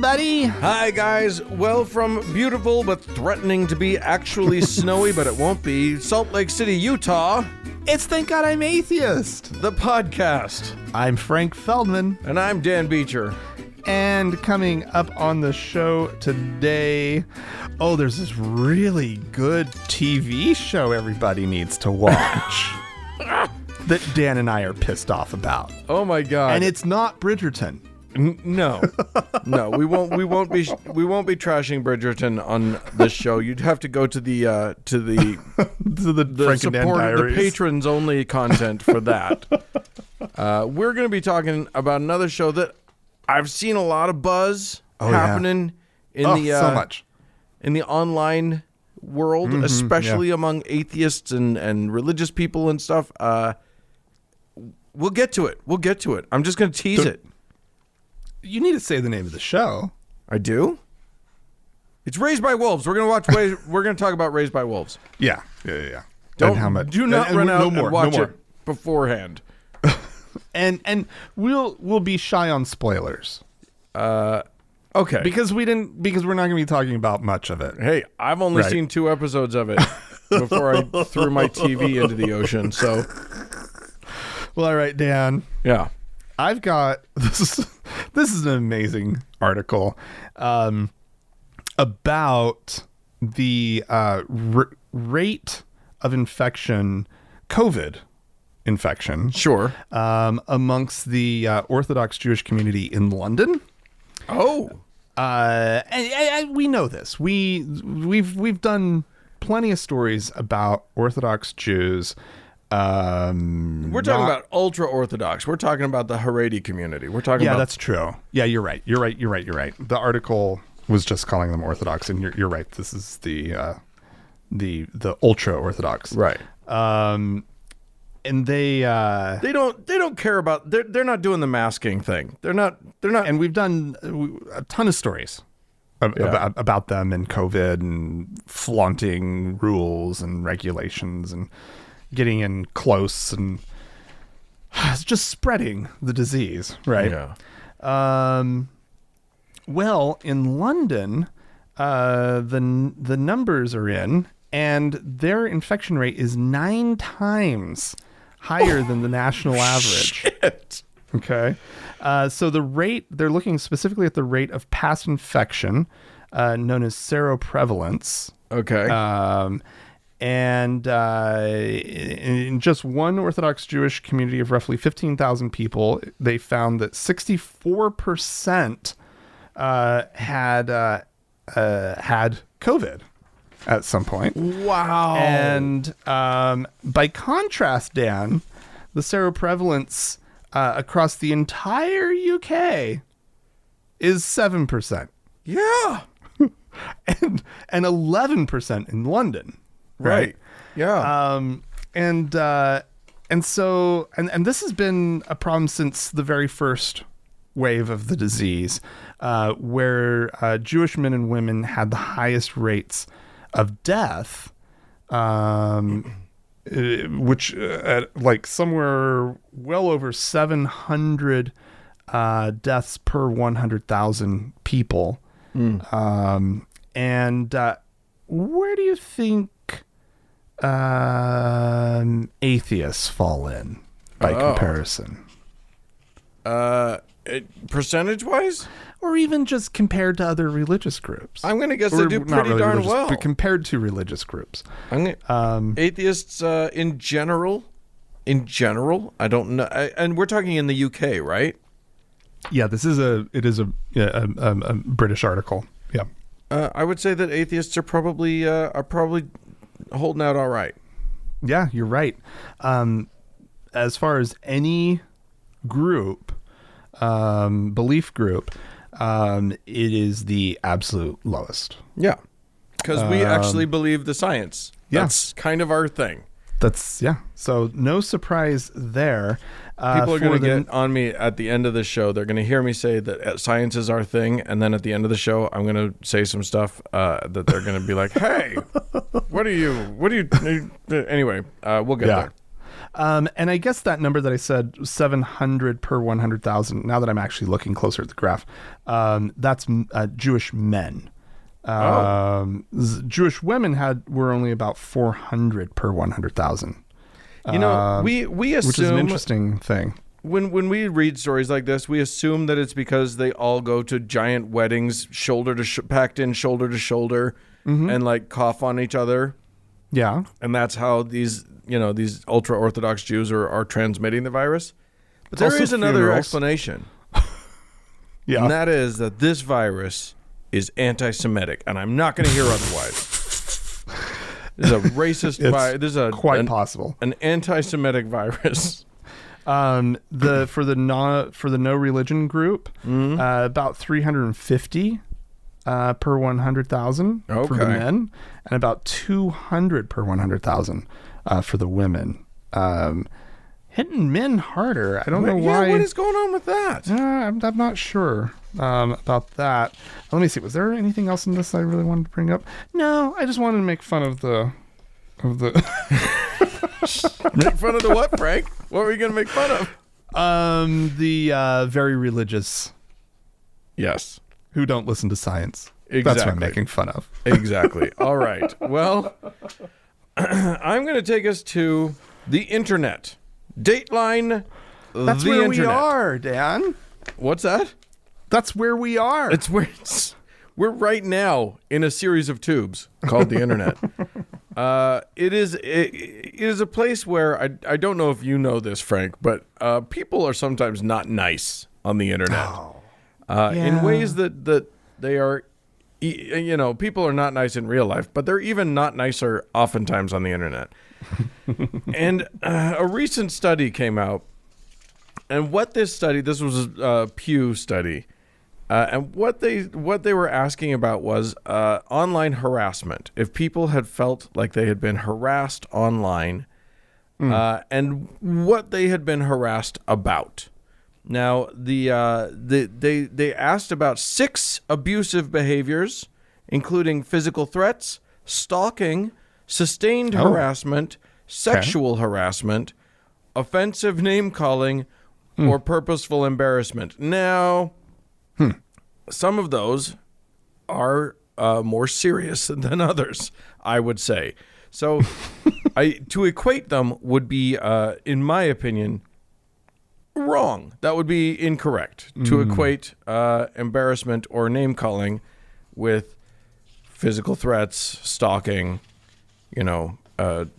everybody. Hi, guys. Well, from beautiful but threatening to be actually snowy, but it won't be, Salt Lake City, Utah, It's Thank God I'm Atheist. the podcast. I'm Frank Feldman. And I'm Dan Beecher. And coming up on the show today, there's this really good TV show everybody needs to watch that Dan and I are pissed off about. Oh my God. And it's not Bridgerton. No, we won't be trashing Bridgerton on this show. You'd have to go to the to the Frank and Dan support, the Diaries. patrons only content for that. We're going to be talking about another show that I've seen a lot of buzz happening in so much in the online world, especially among atheists and religious people and stuff. We'll get to it. I'm just going to tease it. You need to say the name of the show. I do. It's Raised by Wolves. We're gonna we're gonna talk about Raised by Wolves. Yeah. Don't And how much? Do not and run out no more, and watch no more. it beforehand. And we'll be shy on spoilers. Okay. Because we're not going to be talking about much of it. Hey, I've only seen 2 episodes of it before I threw my TV into the ocean. So, Well, all right, Dan. yeah. I've got this is an amazing article about the rate of infection, COVID infection, Sure. amongst the Orthodox Jewish community in London. Oh. And we know this. We've done plenty of stories about Orthodox Jews. We're talking about ultra-orthodox. We're talking about the Haredi community. We're talking about... Yeah, that's true. Yeah, you're right. The article was just calling them Orthodox, and you're right. This is the ultra-Orthodox. Right. And they don't care about... They're not doing the masking thing. They're not... And we've done a ton of stories about them and COVID and flaunting rules and regulations and getting in close and just spreading the disease, right? Yeah. Well, in London, the numbers are in, and their infection rate is 9 times higher than the national average. Shit. Okay. So the rate, they're looking specifically at the rate of past infection, known as seroprevalence. Okay. And in just one Orthodox Jewish community of roughly 15,000 people, they found that 64% had COVID at some point. Wow. And by contrast, Dan, the seroprevalence across the entire UK is 7%. Yeah. and 11% in London. Right. Yeah. And so this has been a problem since the very first wave of the disease, where Jewish men and women had the highest rates of death, which like somewhere well over 700 deaths per 100,000 people. And where do you think atheists fall in by comparison? Percentage-wise? Or even just compared to other religious groups? I'm going to guess they do pretty darn well. But compared to religious groups. Atheists in general, I don't know. And we're talking in the UK, right? Yeah, it is a British article. Yeah. I would say that atheists are probably holding out all right. Yeah, you're right. As far as any group, belief group, it is the absolute lowest. Yeah, because we actually believe the science. That's kind of our thing. So no surprise there. People are going to get on me at the end of the show. They're going to hear me say that science is our thing, and then at the end of the show, I'm going to say some stuff that they're going to be like, "Hey, what are you?" Anyway, we'll get there. And I guess that number that I said, 700 per 100,000, now that I'm actually looking closer at the graph, that's Jewish men. Jewish women were only about 400 per 100,000. We assume, which is an interesting thing. When we read stories like this, we assume that it's because they all go to giant weddings, packed in shoulder to shoulder, and like cough on each other. Yeah, and that's how these ultra-orthodox Jews are transmitting the virus. But there is another explanation. Yeah, and that is that this virus is anti-Semitic, and I'm not going to hear otherwise. This is a racist virus. This is quite possible an anti-Semitic virus. For the no religion group, about 350 per 100,000 for the men, and about 200 per 100,000 for the women. Hitting men harder. I don't know why. Yeah, what is going on with that? I'm not sure about that. Let me see. Was there anything else in this I really wanted to bring up? No, I just wanted to make fun of the. Make fun of the what, Frank? What were you going to make fun of? The very religious. Yes. Who don't listen to science. Exactly. That's what I'm making fun of. Exactly. All right. Well, I'm going to take us to the internet. Dateline. That's the where internet. we are, Dan. What's that? That's where we are. We're right now in a series of tubes called the internet. It is a place where I don't know if you know this, Frank, but people are sometimes not nice on the internet. In ways that they are, people are not nice in real life, but they're even not nicer oftentimes on the internet. And a recent study came out, and this was a Pew study, and what they were asking about was online harassment. If people had felt like they had been harassed online, and what they had been harassed about. Now, they asked about 6 abusive behaviors, including physical threats, stalking, sustained harassment, sexual harassment, offensive name-calling, or purposeful embarrassment. Now, some of those are more serious than others, I would say. So to equate them would be, in my opinion, wrong. That would be incorrect to equate embarrassment or name-calling with physical threats, stalking,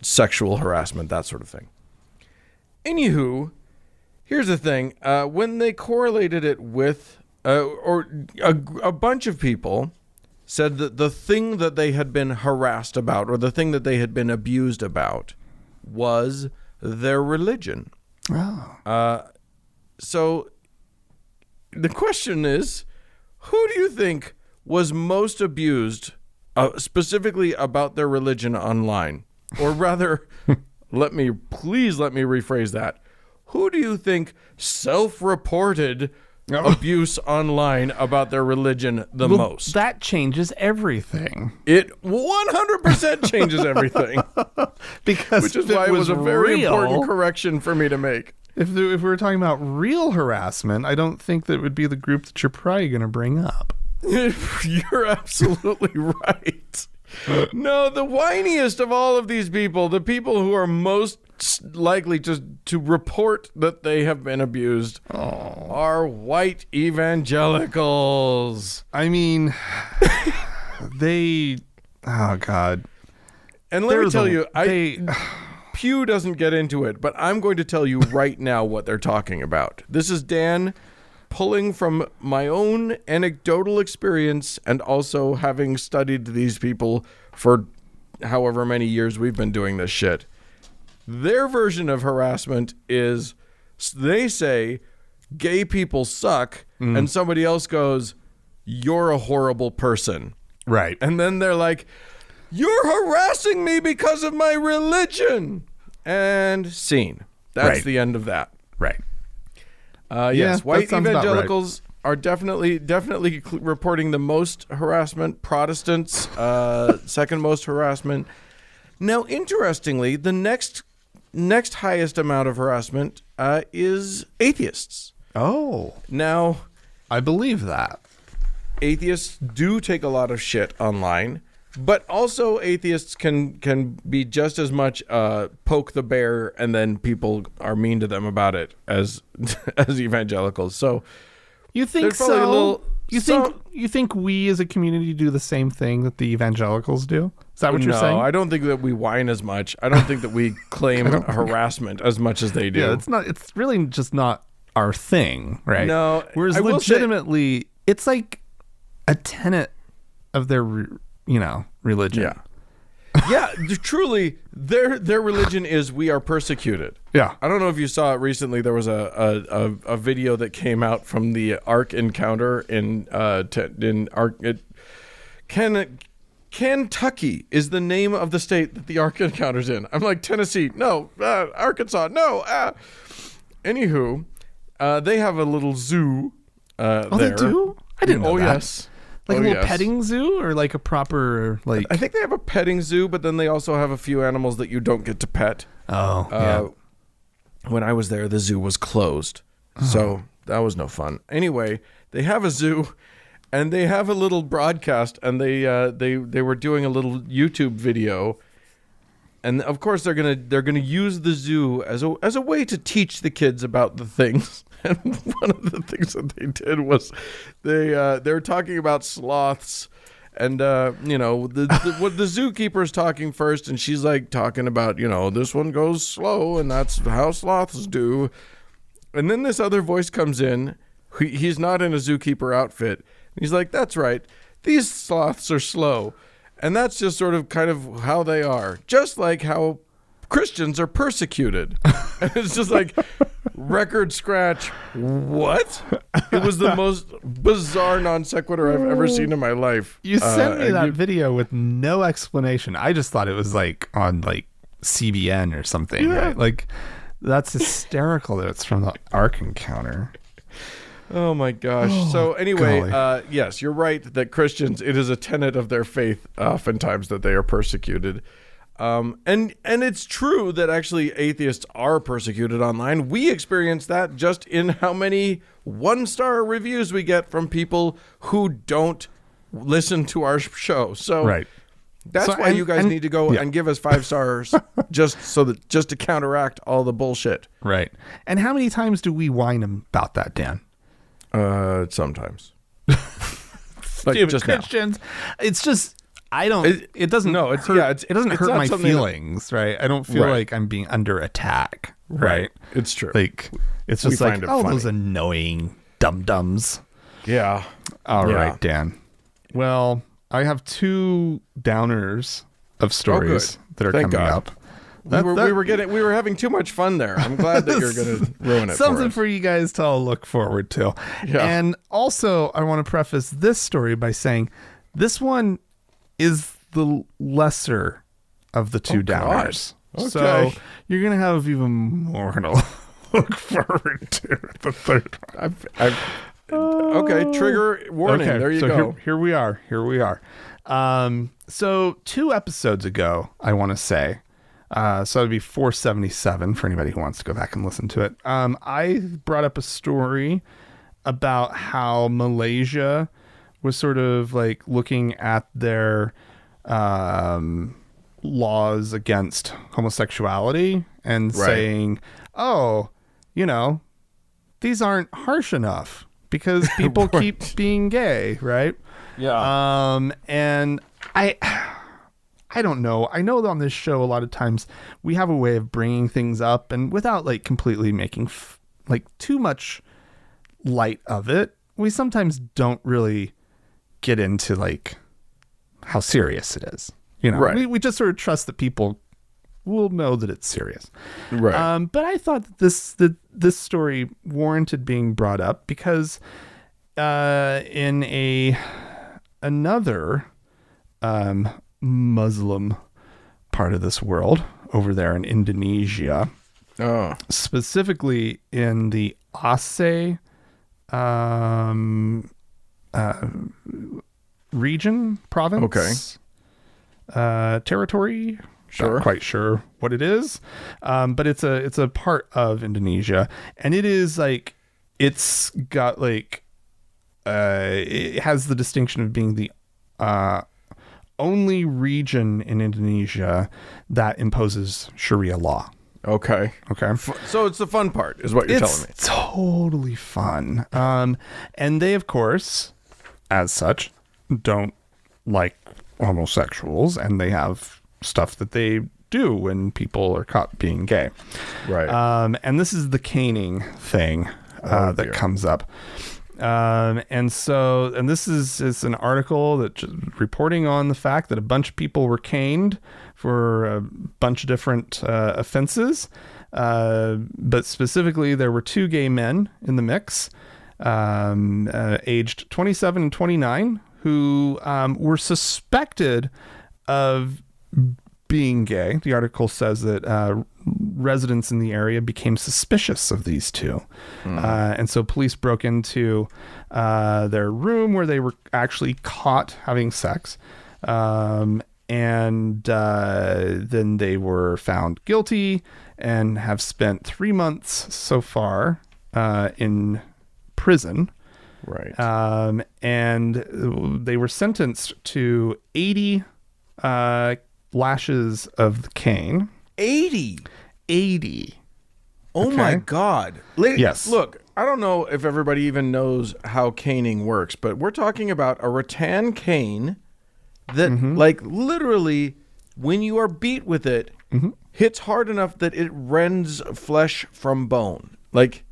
sexual harassment, that sort of thing. Anywho, here's the thing. When they correlated it with, a bunch of people said that the thing that they had been harassed about or the thing that they had been abused about was their religion. Oh. So the question is, who do you think was most abused specifically about their religion online? Or rather, let me rephrase that. Who do you think self-reported abuse online about their religion the most? That changes everything. It 100% changes everything. Which is why it was a very important correction for me to make. If we were talking about real harassment, I don't think that would be the group that you're probably going to bring up. You're absolutely right. No, the whiniest of all of these people, the people who are most likely to report that they have been abused, are white evangelicals. I mean, oh God. And let me tell you, Pew doesn't get into it, but I'm going to tell you right now what they're talking about. This is Dan pulling from my own anecdotal experience and also having studied these people for however many years we've been doing this shit. Their version of harassment is they say gay people suck, and somebody else goes, "You're a horrible person." Right. And then they're like, "You're harassing me because of my religion." And scene. That's the end of that. Right. Yes, white evangelicals are definitely reporting the most harassment. Protestants, second most harassment. Now, interestingly, the next next highest amount of harassment is atheists. Oh, Now, I believe that. atheists do take a lot of shit online, but also atheists can be just as much poke the bear, and then people are mean to them about it as as evangelicals. So You think there's probably so? a little. You think we as a community do the same thing that the evangelicals do? Is that what you're saying? No, I don't think that we whine as much. I don't think that we claim harassment as much as they do. Yeah, it's not. It's really just not our thing, right? No, Whereas I will say- legitimately, it's like a tenet of their, religion. Yeah. Yeah, truly, their religion is we are persecuted. Yeah. I don't know if you saw it recently. There was a video that came out from the Ark encounter in Kentucky is the name of the state that the Ark encounter's in. I'm like, Tennessee, no, Arkansas, no. Anywho, they have a little zoo Oh, there. they do? I didn't know Oh, that. yes. Like a Oh, little yes. petting zoo, or like a proper like. I think they have a petting zoo, but then they also have a few animals that you don't get to pet. Oh, yeah. When I was there, the zoo was closed, so that was no fun. Anyway, they have a zoo, and they have a little broadcast, and they were doing a little YouTube video, and of course they're gonna use the zoo as a way to teach the kids about the things. And one of the things that they did was they were talking about sloths. And, the zookeeper's talking first, and she's like talking about, this one goes slow, and that's how sloths do. And then this other voice comes in. He's not in a zookeeper outfit. He's like, that's right. These sloths are slow. And that's just sort of kind of how they are. Just like how Christians are persecuted. And it's just like, record scratch. What? It was the most bizarre non sequitur I've ever seen in my life. You sent me that video with no explanation. I just thought it was like on like CBN or something. Yeah. Right? Like that's hysterical that it's from the Ark encounter. Oh my gosh. So anyway, golly. yes, you're right that Christians, it is a tenet of their faith oftentimes that they are persecuted. And it's true that actually atheists are persecuted online. We experience that just in how many 1-star reviews we get from people who don't listen to our show. So Right. that's So, why and- you guys and- need to go yeah. and give us 5 stars just to counteract all the bullshit. Right. And how many times do we whine about that, Dan? Sometimes. Like Stupid just now. Christians. It's just I don't. It doesn't. No, it's- hurt, yeah, it's- it doesn't it's hurt not my something that- feelings, right? I don't feel Right. like I'm being under attack, right? It's true. Like it's We just like find it oh, funny. those annoying dum dums. Yeah. All Yeah. right, Dan. Well, I have 2 downers of stories that are Thank coming God. up. We were having too much fun there. I'm glad that you're going to ruin it Something for us. for you guys to all look forward to. Yeah. And also, I want to preface this story by saying this one is the lesser of the 2 downers. God. So Okay. you're going to have even more to look forward to the third one. Okay, trigger warning. Okay, There you so go. Here we are. So 2 episodes ago, I want to say, so it'd be 477 for anybody who wants to go back and listen to it. I brought up a story about how Malaysia was sort of like looking at their laws against homosexuality and Right. saying, oh, these aren't harsh enough because people Right. keep being gay, right? Yeah. And I don't know. I know that on this show, a lot of times we have a way of bringing things up and without like completely making like too much light of it. We sometimes don't really get into like how serious it is. Right. We just sort of trust that people will know that it's serious. Right. But I thought that this story warranted being brought up because in another Muslim part of this world over there in Indonesia, Oh. specifically in the Aceh region, province, territory, Sure. Not quite sure what it is, but it's a part of Indonesia, and it is like it's got like it has the distinction of being the only region in Indonesia that imposes Sharia law. Okay. So it's the fun part, is what you're telling me. It's totally fun. And they, of course, as such, don't like homosexuals, and they have stuff that they do when people are caught being gay. Right. And this is the caning thing that comes up. And this is an article that reporting on the fact that a bunch of people were caned for a bunch of different offenses. But specifically, there were 2 gay men in the mix, aged 27 and 29, who were suspected of being gay. The article says that residents in the area became suspicious of these 2. And so police broke into their room where they were actually caught having sex. And then they were found guilty and have spent 3 months so far in prison. Right. And they were sentenced to 80 lashes of the cane. 80. Oh, Okay. my God. Yes. Look, I don't know if everybody even knows how caning works, but we're talking about a rattan cane that, like, literally, when you are beat with it, hits hard enough that it rends flesh from bone. Like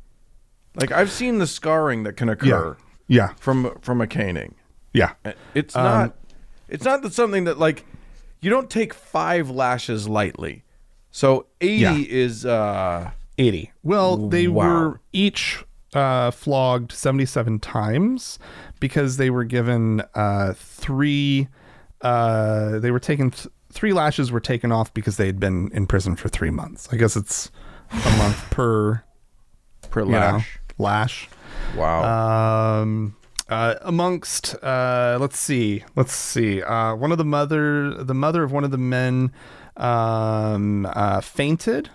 I've seen the scarring that can occur from a caning. Yeah. It's not that something that, like, you don't take 5 lashes lightly. So 80 is 80. Well, they Wow. were each flogged 77 times because they were given 3 they were taken 3 lashes were taken off because they had been in prison for 3 months. I guess it's a month per lash. Wow. Amongst let's see one of the mother of one of the men fainted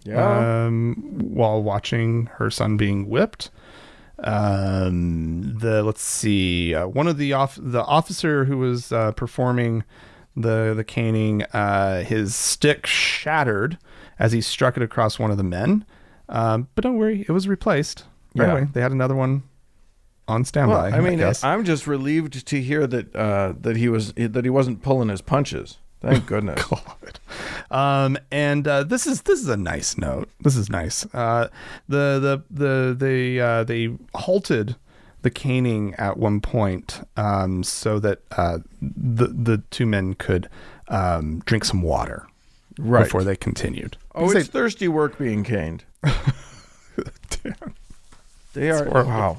while watching her son being whipped. One of the officer who was performing the caning, his stick shattered as he struck it across one of the men, but don't worry, it was replaced right away. They had another one on standby. Well, I guess. I'm just relieved to hear that he wasn't pulling his punches. Thank goodness. God. This is a nice note. This is nice. They halted the caning at one point so that the 2 men could drink some water before they continued. Oh, it's thirsty work being caned. Damn. They are. Wow.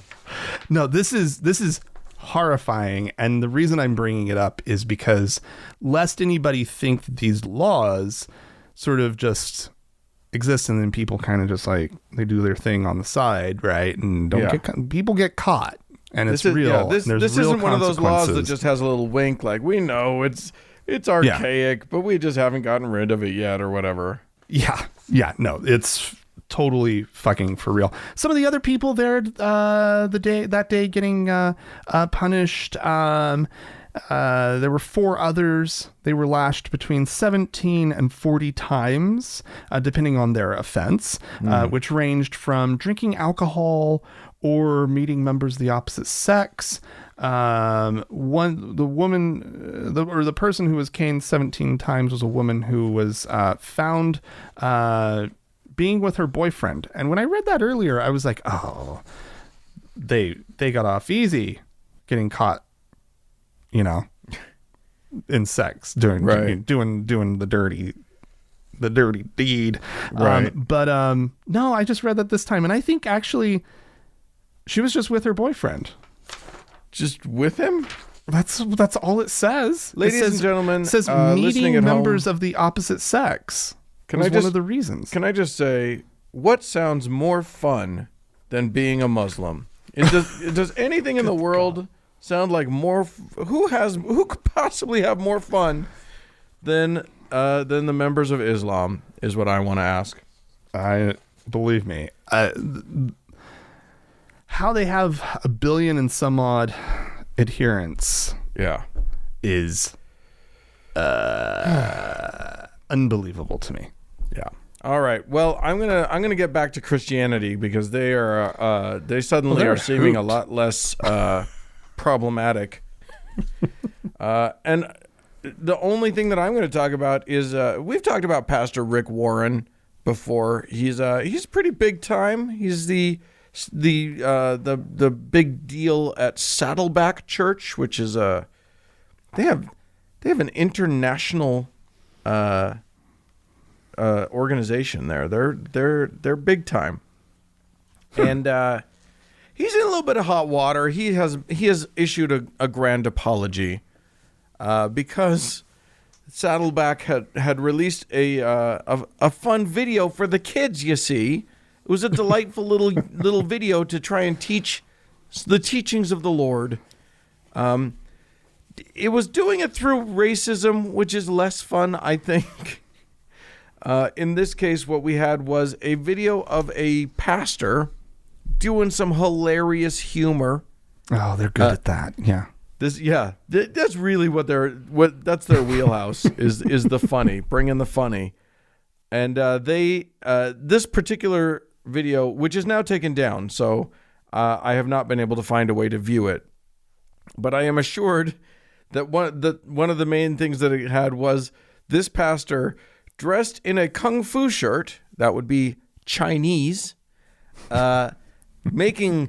No, this is horrifying, and the reason I'm bringing it up is because lest anybody think that these laws sort of just exist and then people kind of just like they do their thing on the side, right? And people get caught, and it's real. This isn't one of those laws that just has a little wink, like we know it's archaic, but we just haven't gotten rid of it yet or whatever. Yeah. No, it's totally fucking for real. Some of the other people there that day getting punished, there were 4 others. They were lashed between 17 and 40 times depending on their offense, which ranged from drinking alcohol or meeting members of the opposite sex. The person who was caned 17 times was a woman who was found being with her boyfriend. And when I read that earlier, I was like, oh, they got off easy getting caught, in sex, doing the dirty deed. Right. No, I just read that this time, and I think actually she was just with her boyfriend. Just with him? That's all it says. Ladies and gentlemen, it says listening meeting at members home, of the opposite sex. One of the reasons. Can I just say, what sounds more fun than being a Muslim? Does anything in the world sound like more? Who could possibly have more fun than than the members of Islam, is what I want to ask. Believe me. How they have 1 billion and some odd adherents is unbelievable to me. Yeah. All right. Well, I'm gonna get back to Christianity because they suddenly are seeming a lot less problematic. And the only thing that I'm going to talk about is we've talked about Pastor Rick Warren before. He's pretty big time. He's the big deal at Saddleback Church, which is they have an international organization there. They're big time, and he's in a little bit of hot water. He has issued a grand apology because Saddleback had released a fun video for the kids. You see, it was a delightful little video to try and teach the teachings of the Lord. It was doing it through racism, which is less fun, I think. In this case, what we had was a video of a pastor doing some hilarious humor. Oh, they're good at that. Yeah. That's really that's their wheelhouse is the funny, bringing the funny. And this particular video, which is now taken down, so I have not been able to find a way to view it. But I am assured that one of the main things that it had was this pastor dressed in a kung fu shirt, that would be Chinese, making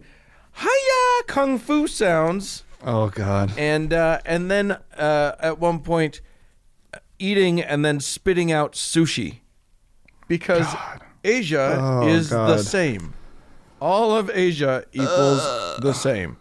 hiya kung fu sounds. Oh God! And then at one point eating and then spitting out sushi, because Asia is the same. All of Asia equals the same.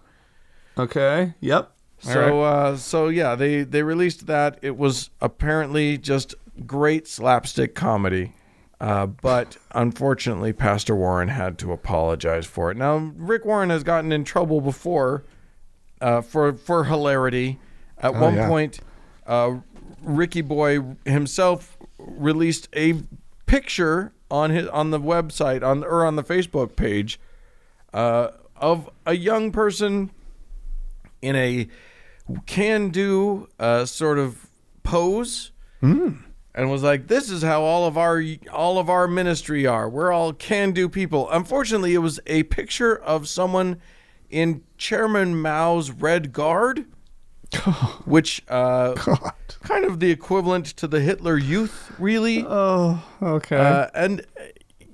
Okay. Yep. So yeah, they released that. It was apparently just great slapstick comedy. But unfortunately, Pastor Warren had to apologize for it. Now, Rick Warren has gotten in trouble before for hilarity. At one point, Ricky Boy himself released a picture on the website on the Facebook page of a young person in a can-do sort of pose. And was like, this is how all of our ministry are. We're all can-do people. Unfortunately, it was a picture of someone in Chairman Mao's Red Guard, which kind of the equivalent to the Hitler Youth, really. Oh, okay. And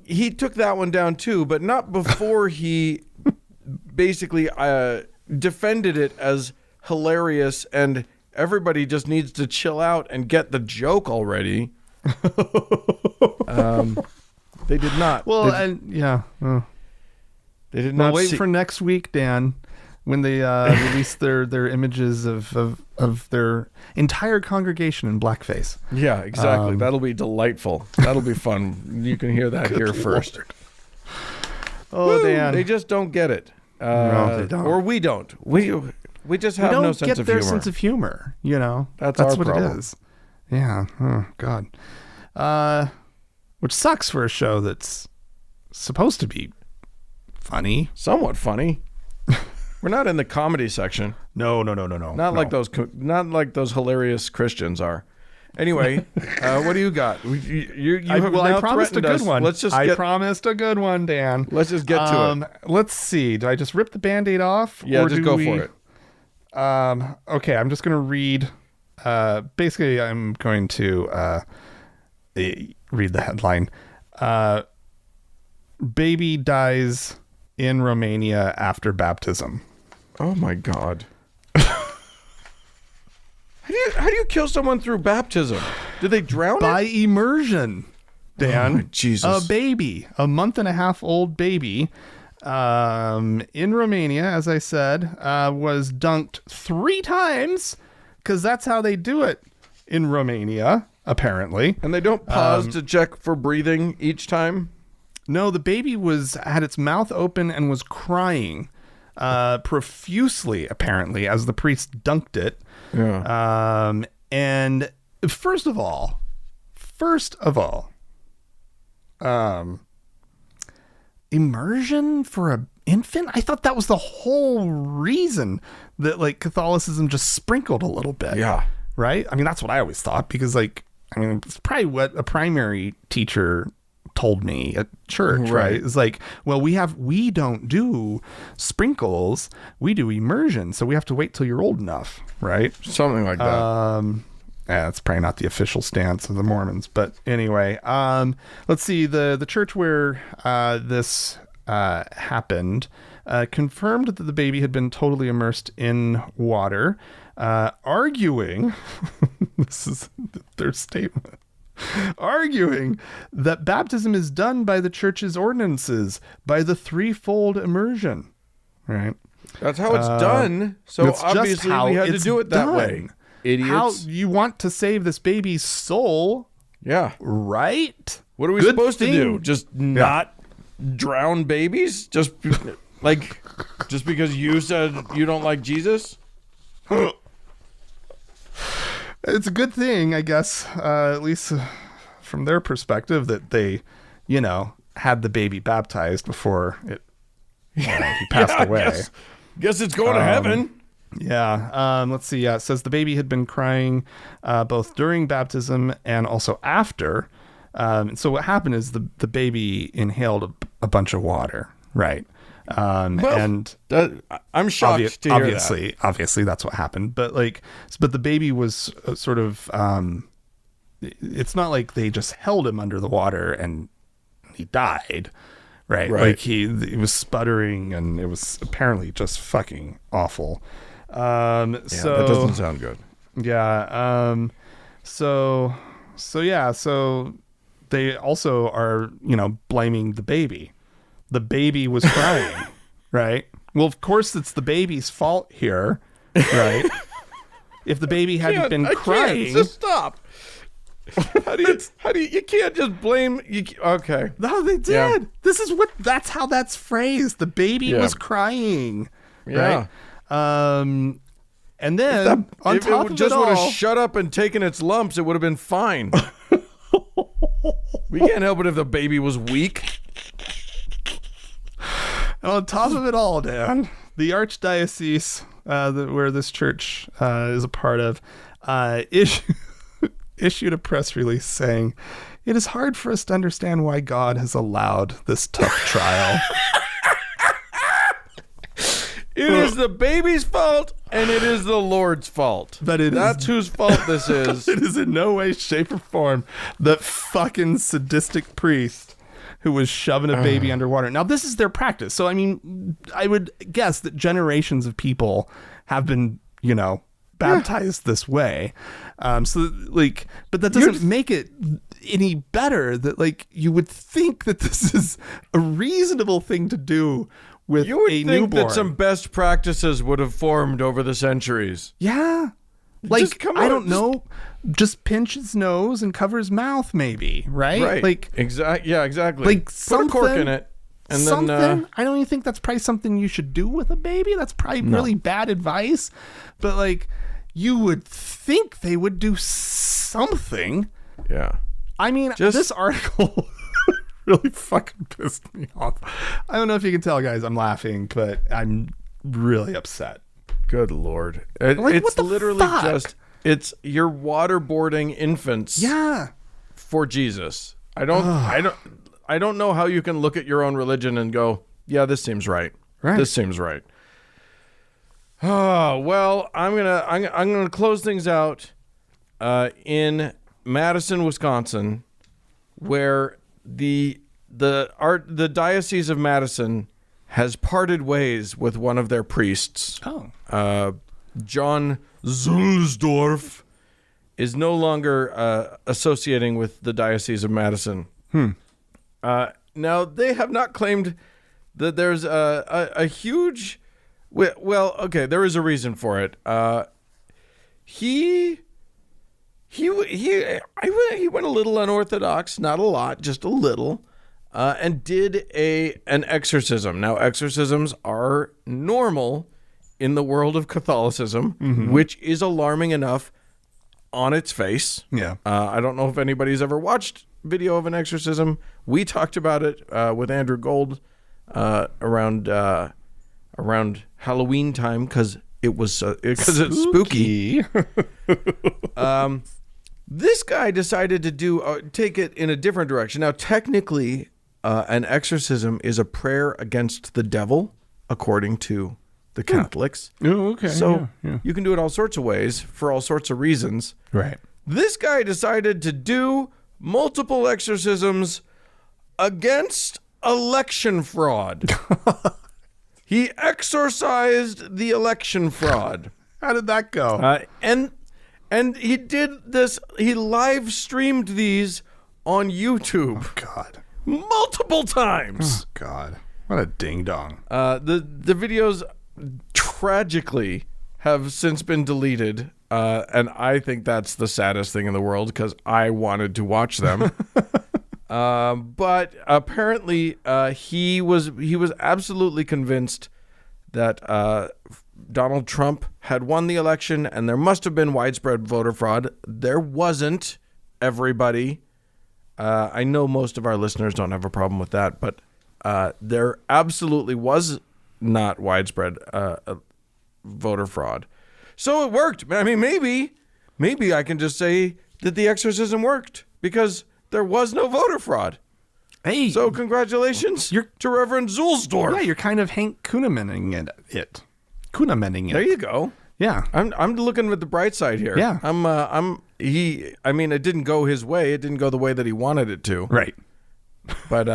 he took that one down too, but not before he basically defended it as hilarious and everybody just needs to chill out and get the joke already. They did not. Well, they did not. Wait for next week, Dan, when they release their images of their entire congregation in blackface. Yeah, exactly. That'll be delightful. That'll be fun. You can hear that here first. Lord. Oh, Dan. They just don't get it. No, they don't. Or we don't. We just have no sense of humor. We don't get their sense of humor, you know. That's what problem. it is. Yeah. Oh, God. Which sucks for a show that's supposed to be funny. Somewhat funny. We're not in the comedy section. No. Not like those hilarious Christians are. Anyway, what do you got? I promised a good one. I promised a good one, Dan. Let's just get to it. Let's see. Do I just rip the Band-Aid off? Yeah, just go for it. Okay, I'm just going to read. Basically, I'm going to read the headline. Baby dies in Romania after baptism. Oh my God. How do you kill someone through baptism? Did they drown by immersion, Dan? Oh, Jesus. A baby, a 1.5-month-old baby, in Romania, as I said, was dunked 3 times, because that's how they do it in Romania, apparently. And they don't pause to check for breathing each time? No, the baby had its mouth open and was crying profusely, apparently, as the priest dunked it. Yeah. And first of all, first of all, immersion for an infant? I thought that was the whole reason that like Catholicism just sprinkled a little bit. Yeah. Right? I mean, that's what I always thought, because like, I mean, it's probably what a primary teacher told me at church, right? It's like, well, we don't do sprinkles, we do immersion, so we have to wait till you're old enough, right? Something like that. Yeah, it's probably not the official stance of the Mormons, but anyway, let's see. The church where this happened confirmed that the baby had been totally immersed in water, arguing this is their statement, arguing that baptism is done by the church's ordinances, by the threefold immersion. Right? That's how it's done. So obviously we had to do it that way. Idiots. How you want to save this baby's soul? Yeah. Right? What are we supposed to do? Just not drown babies? Just because you said you don't like Jesus? It's a good thing, I guess, at least from their perspective, that they, had the baby baptized before he passed away. Guess it's going to heaven. Yeah. Let's see. It says the baby had been crying both during baptism and also after. So what happened is the baby inhaled a bunch of water, right? I'm shocked to hear that. Obviously that's what happened. But the baby was sort of, it's not like they just held him under the water and he died, right? Like he was sputtering, and it was apparently just fucking awful. So that doesn't sound good. Yeah. So they also are, blaming the baby. The baby was crying, right? Well, of course it's the baby's fault here, right? If the baby hadn't been crying, just stop. How do you can't just blame okay. No, they did. Yeah. That's how that's phrased. The baby was crying. Yeah. Right? And then if it just would have shut up and taken its lumps, it would have been fine. We can't help it if the baby was weak. And on top of it all, Dan, the archdiocese where this church is a part of issued a press release saying, "It is hard for us to understand why God has allowed this tough trial." It is the baby's fault, and it is the Lord's fault. That's whose fault this is. It is in no way, shape, or form that fucking sadistic priest who was shoving a baby underwater. Now, this is their practice. So, I mean, I would guess that generations of people have been, baptized this way. But that doesn't make it any better that, you would think that this is a reasonable thing to do with a newborn. You would think that some best practices would have formed over the centuries. Yeah. I don't know. Just pinch his nose and cover his mouth, maybe, right? Right. Exactly. Put a cork in it. And then I don't even think that's probably something you should do with a baby. That's probably really bad advice. But you would think they would do something. Yeah. I mean, this article really fucking pissed me off. I don't know if you can tell, guys, I'm laughing, but I'm really upset. Good Lord. It's literally you're waterboarding infants. Yeah. For Jesus. I don't know how you can look at your own religion and go, yeah, this seems right. This seems right. Oh, well, I'm gonna close things out in Madison, Wisconsin, where the Diocese of Madison has parted ways with one of their priests. John Zulsdorf is no longer associating with the Diocese of Madison. Now, they have not claimed that there's a huge... Well, okay, there is a reason for it. He went a little unorthodox, not a lot, just a little, and did an exorcism. Now, exorcisms are normal in the world of Catholicism, which is alarming enough on its face. Yeah. I don't know if anybody's ever watched video of an exorcism. We talked about it with Andrew Gold around Halloween time because it's spooky. This guy decided to take it in a different direction. Now, technically, an exorcism is a prayer against the devil, according to the Catholics. Oh, okay. So yeah. you can do it all sorts of ways for all sorts of reasons. Right. This guy decided to do multiple exorcisms against election fraud. He exorcised the election fraud. How did that go? And he did this. He live streamed these on YouTube. Oh, God. Multiple times. Oh, God. What a ding-dong. The videos tragically have since been deleted. And I think that's the saddest thing in the world because I wanted to watch them. But apparently he was absolutely convinced that Donald Trump had won the election and there must have been widespread voter fraud. There wasn't, everybody. I know most of our listeners don't have a problem with that, but there absolutely was not widespread voter fraud. So it worked. I mean, maybe I can just say that the exorcism worked because there was no voter fraud. Hey. So congratulations to Reverend Zulsdorf. Yeah, you're kind of Hank Kunamening it. Kunamening it. There you go. Yeah. I'm looking at the bright side here. Yeah. It didn't go his way. It didn't go the way that he wanted it to. Right. But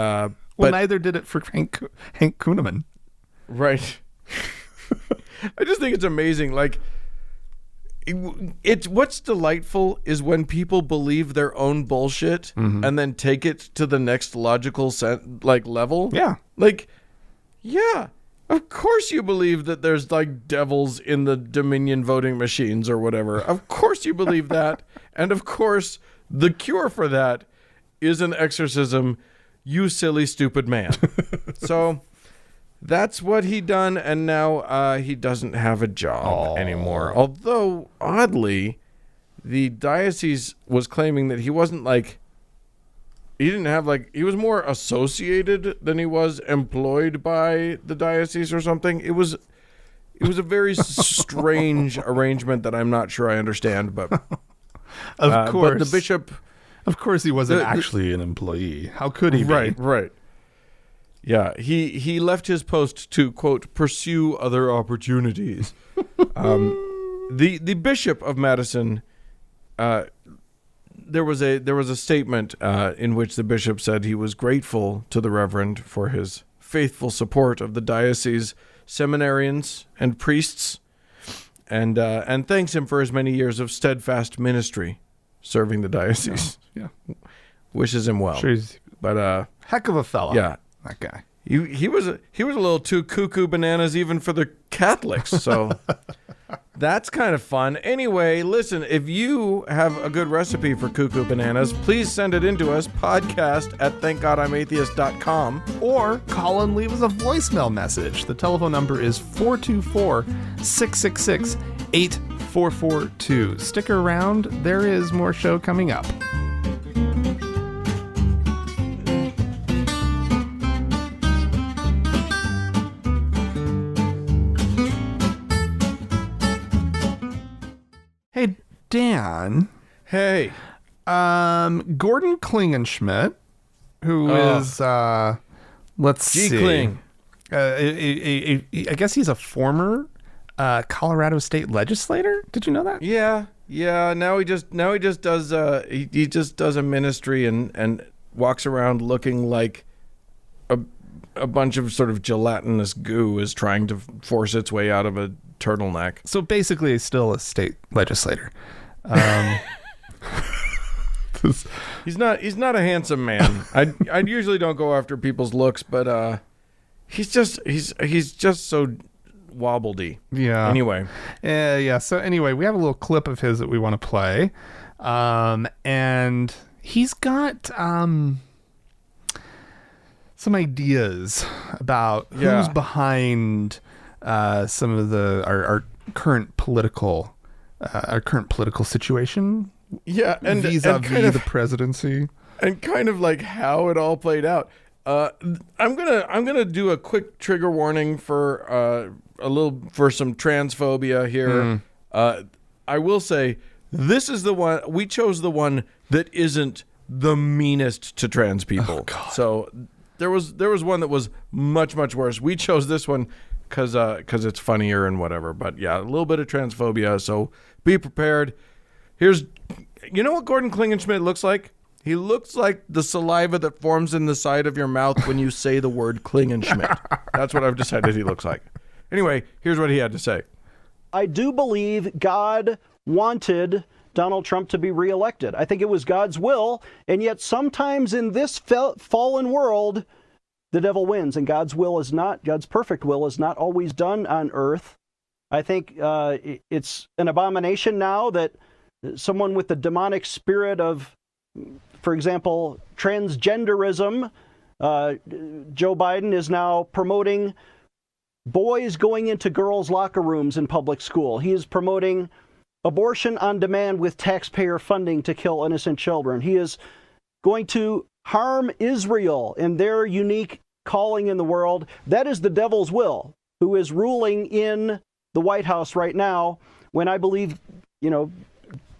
well, neither did it for Hank Kuneman. Right. I just think it's amazing. Like, it's what's delightful is when people believe their own bullshit and then take it to the next logical level. Yeah. Like, yeah, of course you believe that there's like devils in the Dominion voting machines or whatever. Of course you believe that. And of course the cure for that is an exorcism, you silly, stupid man. So that's what he done, and now he doesn't have a job anymore. Although, oddly, the diocese was claiming that he wasn't he was more associated than he was employed by the diocese or something. It was a very strange arrangement that I'm not sure I understand, but of course. But the bishop, of course, he wasn't actually an employee. How could he be? Right. Yeah, he left his post to, quote, pursue other opportunities. The Bishop of Madison, there was a statement in which the bishop said he was grateful to the Reverend for his faithful support of the diocese seminarians and priests, and thanks him for his many years of steadfast ministry serving the diocese. Yeah. Wishes him well. Sure, But heck of a fella. Yeah. That guy. He was a little too cuckoo bananas even for the Catholics. So that's kind of fun. Anyway, listen, if you have a good recipe for cuckoo bananas, please send it in to us, podcast@thankgodimatheist.com. Or call and leave us a voicemail message. The telephone number is 424-666-8442. Stick around. There is more show coming up. Hey, Dan. Hey. Gordon Klingenschmidt, who is, let's see. Kling. I guess he's a former Colorado state legislator. Did you know that? Yeah. Now he just does he just does a ministry and walks around looking like a bunch of sort of gelatinous goo is trying to force its way out of a turtleneck. So basically, he's still a state legislator. He's not a handsome man. I usually don't go after people's looks, but he's just so wobbledy. Yeah. Anyway. Yeah. So anyway, we have a little clip of his that we want to play, and he's got some ideas about who's behind some of our current political our current political situation. Yeah, and vis-a-vis kind of the presidency. and kind of like how it all played out. I'm gonna do a quick trigger warning for some transphobia here. I will say this is the one we chose, the one that isn't the meanest to trans people. Oh, God. So there was one that was much worse. We chose this one because it's funnier and whatever. But yeah, a little bit of transphobia. So be prepared. You know what Gordon Klingenschmidt looks like? He looks like the saliva that forms in the side of your mouth when you say the word Klingenschmidt. That's what I've decided he looks like. Anyway, here's what he had to say. I do believe God wanted Donald Trump to be reelected. I think it was God's will, and yet sometimes in this fallen world, the devil wins, and God's perfect will is not always done on earth. I think it's an abomination now that someone with the demonic spirit of, for example, transgenderism, Joe Biden is now promoting boys going into girls' locker rooms in public school. He is promoting abortion on demand with taxpayer funding to kill innocent children. He is going to harm Israel in their unique calling in the world. That is the devil's will, who is ruling in the White House right now, when I believe,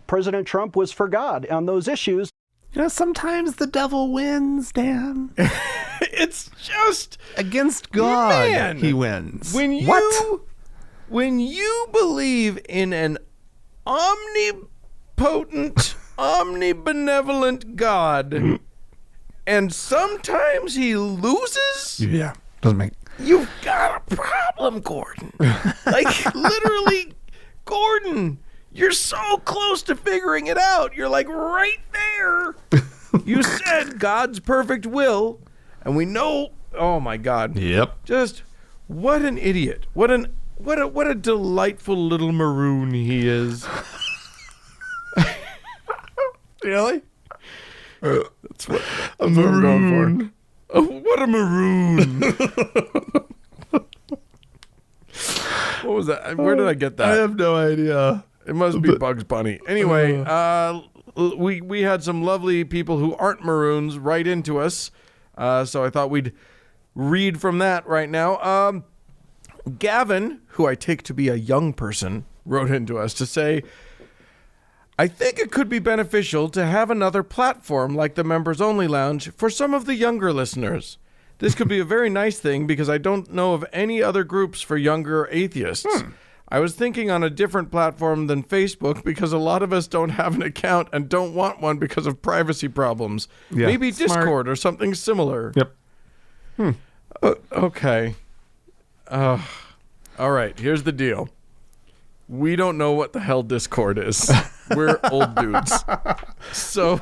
President Trump was for God on those issues. Sometimes the devil wins, Dan. It's just against God, man, he wins. When you believe in an omnipotent, omnibenevolent God, and sometimes he loses, yeah, doesn't make. You've got a problem, Gordon. Like literally, Gordon. You're so close to figuring it out. You're like right there. You said God's perfect will, and we know. Oh my God. Yep. Just what an idiot. What a delightful little maroon he is. Really? That's what I'm going for. Oh, what a maroon. What was that? Where did I get that? I have no idea. It must be Bugs Bunny. Anyway, we had some lovely people who aren't maroons write into us, so I thought we'd read from that right now. Gavin, who I take to be a young person, wrote into us to say, I think it could be beneficial to have another platform like the Members Only Lounge for some of the younger listeners. This could be a very nice thing because I don't know of any other groups for younger atheists. I was thinking on a different platform than Facebook because a lot of us don't have an account and don't want one because of privacy problems. Yeah, maybe smart. Discord or something similar. Yep. Okay. All right, here's the deal. We don't know what the hell Discord is. We're old dudes. So,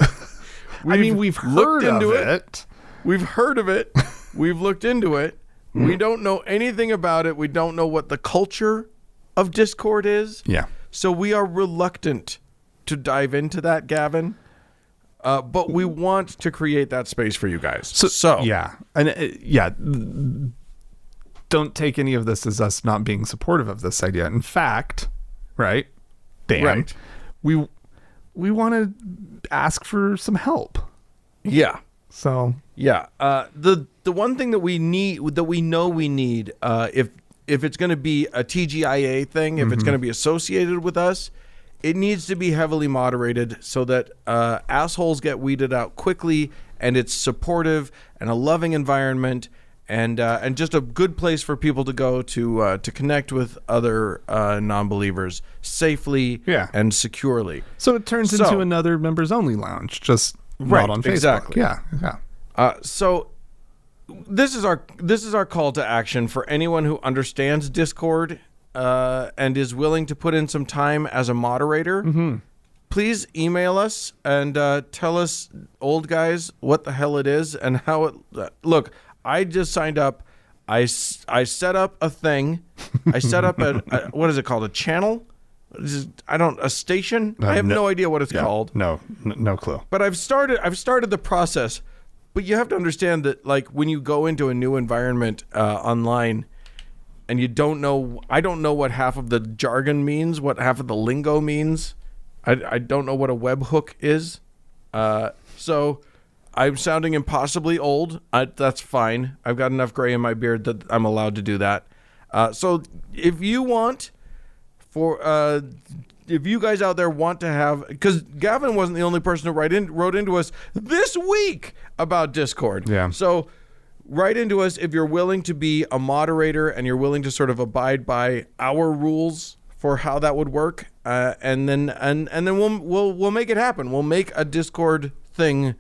we've heard of it. We've heard of it. We've looked into it. We don't know anything about it. We don't know what the culture of Discord is. Yeah. So we are reluctant to dive into that, Gavin. But we want to create that space for you guys. So yeah. And don't take any of this as us not being supportive of this idea. In fact, right, Dan, right. we want to ask for some help. Yeah. So yeah, the one thing that we need, that we know we need, if it's going to be a TGIA thing, if it's going to be associated with us, it needs to be heavily moderated so that assholes get weeded out quickly, and it's supportive and a loving environment, and just a good place for people to go to connect with other non-believers safely and securely. So it turns into another members only lounge, just not on Facebook. Exactly. Yeah. So this is our call to action for anyone who understands Discord and is willing to put in some time as a moderator. Please email us and tell us, old guys, what the hell it is and how it. Look, I just signed up. I set up a thing. I set up a what is it called? A channel? A station? I have no idea what it's called. No clue. But I've started the process. But you have to understand that, like, when you go into a new environment online, and you don't know, I don't know what half of the jargon means, what half of the lingo means. I don't know what a webhook is. So I'm sounding impossibly old. That's fine. I've got enough gray in my beard that I'm allowed to do that. So if you want if you guys out there want to have, because Gavin wasn't the only person who wrote into us this week about Discord. Yeah. So write into us if you're willing to be a moderator and you're willing to sort of abide by our rules for how that would work, and then we'll make it happen. We'll make a Discord thing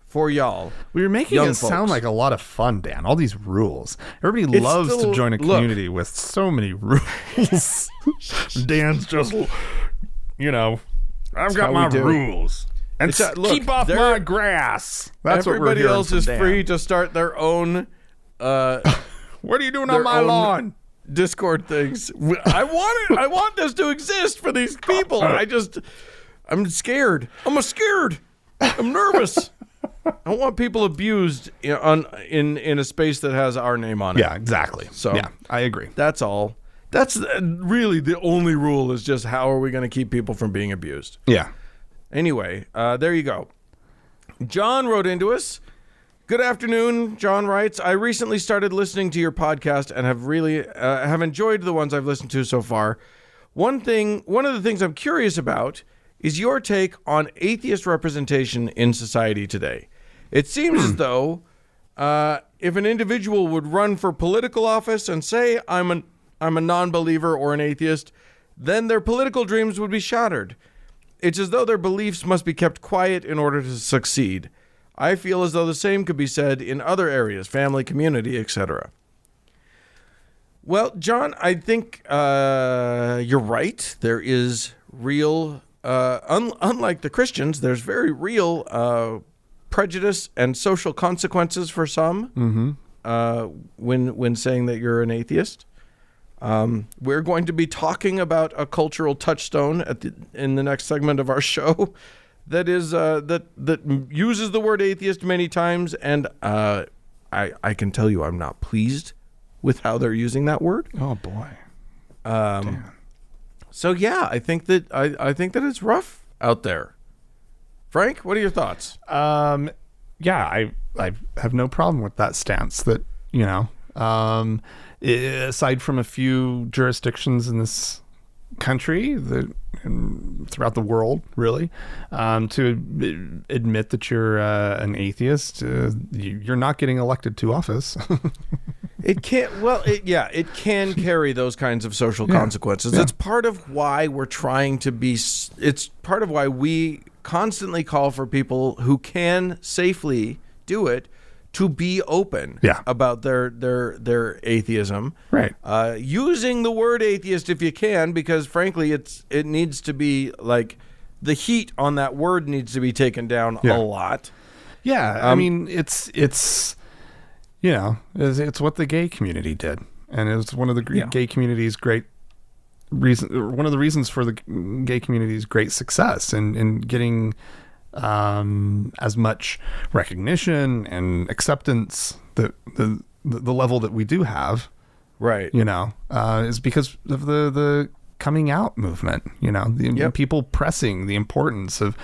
for y'all. We were making it sound like a lot of fun, Dan. All these rules. Everybody loves to join a community with so many rules. Dan's just, I've got my rules. And keep off my grass. That's what we're hearing. Everybody else is free to start their own. What are you doing on my lawn? Discord things. I want this to exist for these people. I'm scared. I'm scared. I'm nervous. I don't want people abused in a space that has our name on it. Yeah, exactly. So yeah, I agree. That's all. That's really the only rule, is just how are we going to keep people from being abused? Yeah. Anyway, there you go. John wrote into us. Good afternoon, John writes. I recently started listening to your podcast and have really have enjoyed the ones I've listened to so far. One of the things I'm curious about is your take on atheist representation in society today. It seems as though if an individual would run for political office and say, I'm a non-believer or an atheist, then their political dreams would be shattered. It's as though their beliefs must be kept quiet in order to succeed. I feel as though the same could be said in other areas, family, community, etc. Well, John, I think you're right. There is real, unlike the Christians, there's very real prejudice and social consequences for some when saying that you're an atheist. We're going to be talking about a cultural touchstone in the next segment of our show that is that uses the word atheist many times, and I can tell you I'm not pleased with how they're using that word. Oh boy. So yeah, I think that it's rough out there. Frank, what are your thoughts? Yeah, I have no problem with that stance. That aside from a few jurisdictions in this country and throughout the world, really, to admit that you're an atheist, you're not getting elected to office. It can't. Well, it can carry those kinds of social consequences. Yeah. It's part of why we're trying to be. It's part of why we constantly call for people who can safely do it to be open about their atheism. Right. Using the word atheist if you can, because frankly, it needs to be like the heat on that word needs to be taken down a lot. Yeah. I mean, it's what the gay community did, and it was one of the gay community's great one of the reasons for the gay community's great success in getting as much recognition and acceptance that the level that we do have, right? Is because of the coming out movement. People pressing the importance of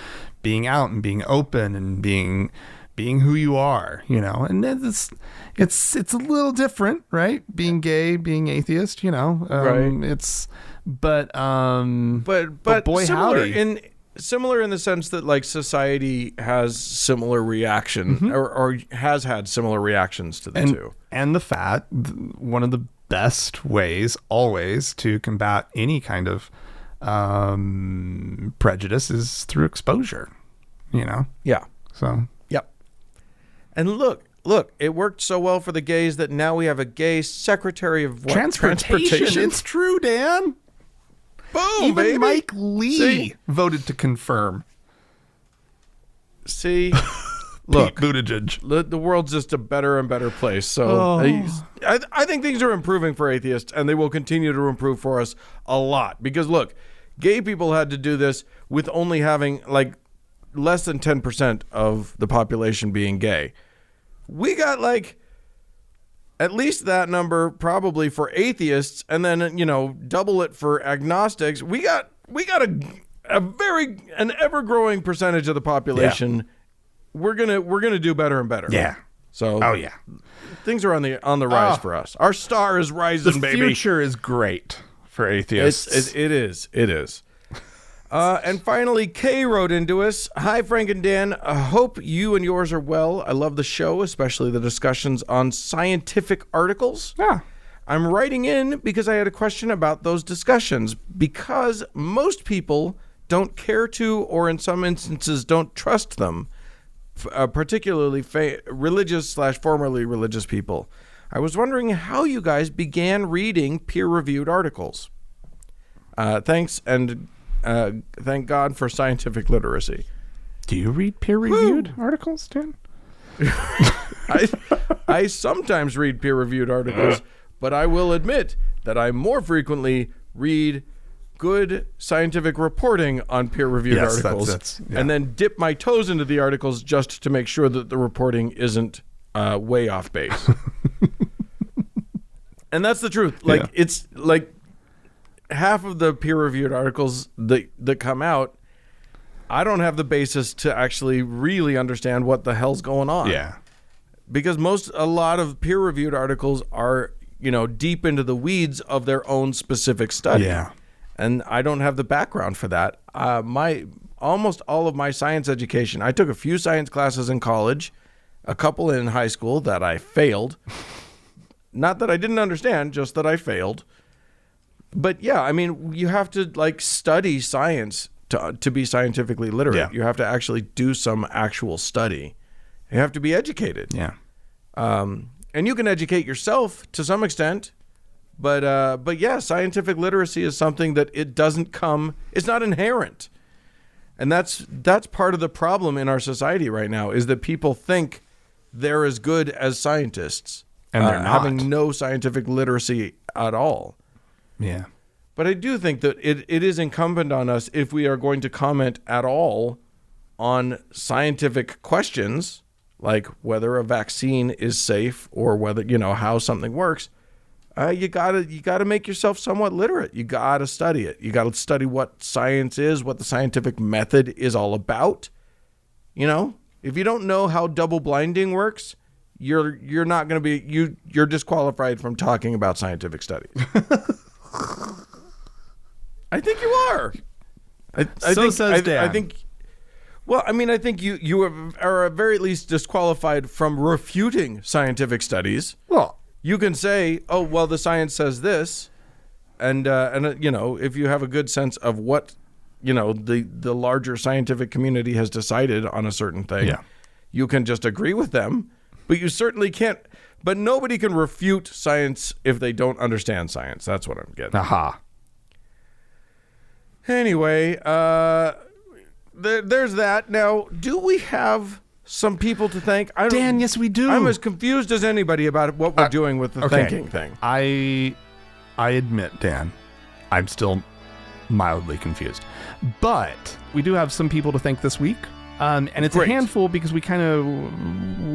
being out and being open and being who you are. And it's a little different, right? Being gay, being atheist. Right. But boy, howdy. Similar in the sense that like society has similar reaction or has had similar reactions to the two. And the fact, one of the best ways always to combat any kind of prejudice is through exposure, Yeah. So. Yep. And look, it worked so well for the gays that now we have a gay secretary of transportation. It's true, Dan. Boom, even baby. Mike Lee voted to confirm. See, look, Pete Buttigieg. The world's just a better and better place. So I think things are improving for atheists, and they will continue to improve for us a lot. Because look, gay people had to do this with only having like less than 10% of the population being gay. We got like at least that number probably for atheists, and then, double it for agnostics. We got an ever-growing percentage of the population. Yeah. We're gonna do better and better. Yeah. So things are on the rise for us. Our star is rising, baby. The future is great for atheists. It is. And finally, Kay wrote into us. Hi, Frank and Dan. I hope you and yours are well. I love the show, especially the discussions on scientific articles. Yeah. I'm writing in because I had a question about those discussions, because most people don't care to, or in some instances don't trust them, particularly religious/formerly religious people. I was wondering how you guys began reading peer-reviewed articles. Thanks, and thank God for scientific literacy. Do you read peer-reviewed articles, Dan? I sometimes read peer-reviewed articles, but I will admit that I more frequently read good scientific reporting on peer-reviewed articles, and then dip my toes into the articles just to make sure that the reporting isn't way off base. And that's the truth. It's like half of the peer-reviewed articles that come out, I don't have the basis to actually really understand what the hell's going on. Yeah. Because a lot of peer-reviewed articles are, deep into the weeds of their own specific study. Yeah. And I don't have the background for that. Almost all of my science education, I took a few science classes in college, a couple in high school that I failed. Not that I didn't understand, just that I failed. But yeah, I mean, you have to study science to be scientifically literate. Yeah. You have to actually do some actual study. You have to be educated. Yeah. And you can educate yourself to some extent. But yeah, scientific literacy is something that it's not inherent. And that's part of the problem in our society right now, is that people think they're as good as scientists. And they're not. Having no scientific literacy at all. Yeah. But I do think that it is incumbent on us, if we are going to comment at all on scientific questions, like whether a vaccine is safe or whether, how something works, you gotta make yourself somewhat literate. You gotta study it. You gotta study what science is, what the scientific method is all about. If you don't know how double blinding works, you're not going to be you're disqualified from talking about scientific studies. I think you are. I think. Well, I mean, I think you are at very least disqualified from refuting scientific studies. Well, you can say, "Oh, well, the science says this," and if you have a good sense of what the larger scientific community has decided on a certain thing, you can just agree with them. But you certainly can't. But nobody can refute science if they don't understand science. That's what I'm getting. Aha. Anyway, there's that. Now, do we have some people to thank? Dan, yes, we do. I'm as confused as anybody about what we're doing with the thanking thing. I admit, Dan, I'm still mildly confused. But we do have some people to thank this week. And it's Great. a handful because we kind of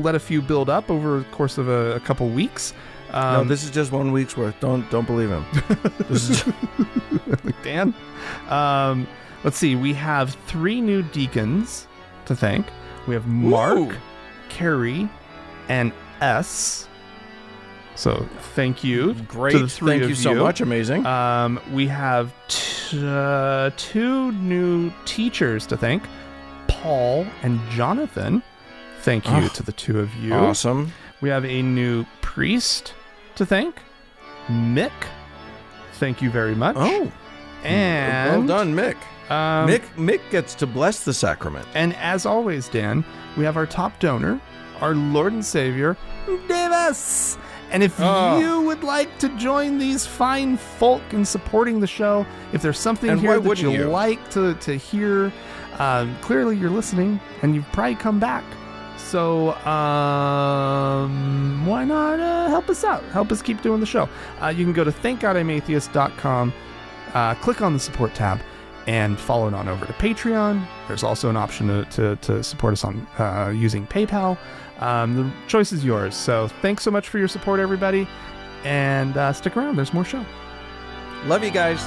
let a few build up over the course of a couple weeks. No, this is just 1 week's worth. Don't believe him. This is Dan. Let's see. We have 3 new deacons to thank. We have Mark, Ooh. Carrie, and S. So thank you. Great. To the 3 Thank of you so much. Amazing. We have 2 new teachers to thank. Paul and Jonathan. Thank you to the 2 of you. Awesome. We have a new priest to thank. Mick. Thank you very much. Oh. And well done, Mick. Mick gets to bless the sacrament. And as always, Dan, we have our top donor, our Lord and Savior, Davis. And if you would like to join these fine folk in supporting the show, if there's something And here why that you wouldn't you? like to hear, clearly you're listening and you've probably come back. So why not help us out? Help us keep doing the show. You can go to thankgodimatheist.com, click on the support tab, and follow it on over to Patreon. There's also an option to support us on using PayPal. The choice is yours. So thanks so much for your support, everybody. And stick around. There's more show. Love you guys.